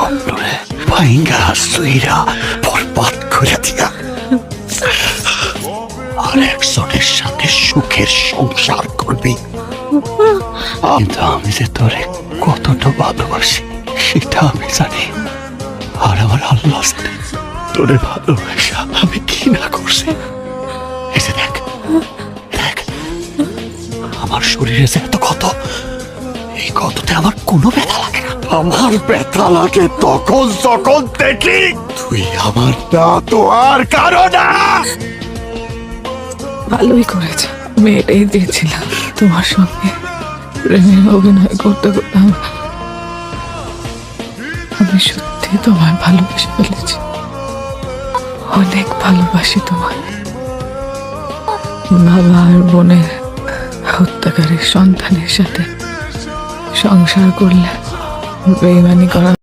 স্বপ্নরে ভাইঙ্গা সুইরা বরবাদ করে দিয়া আর একজনের সাথে সুখের সংসার করবি। কিন্তু আমি যে তোরে কতটা ভালোবাসি সেটা আমি জানি, আর আমার আল্লাহ জানে তোরে ভালোবাসা আমি কি না করছি। এই যে দেখ দেখ আমার শরীরে যে এত ক্ষত, এই ক্ষততে আমার কোনো ব্যথা লাগে না। আমার ব্যথা লাগে তখন যখন দেখি তুই আমার না তো আর কারো না। ভালোই করেছে, আমি এটাই দিয়েছিলাম তোমার সঙ্গে প্রেমের অভিনয় করতে করতে। আমি সত্যি তোমায় ভালোবেসে ফেলেছি, অনেক ভালোবাসি তোমায়। বাবা আর বোনের হত্যাকারী সন্তানের সাথে সংসার করলে বেইমানি করা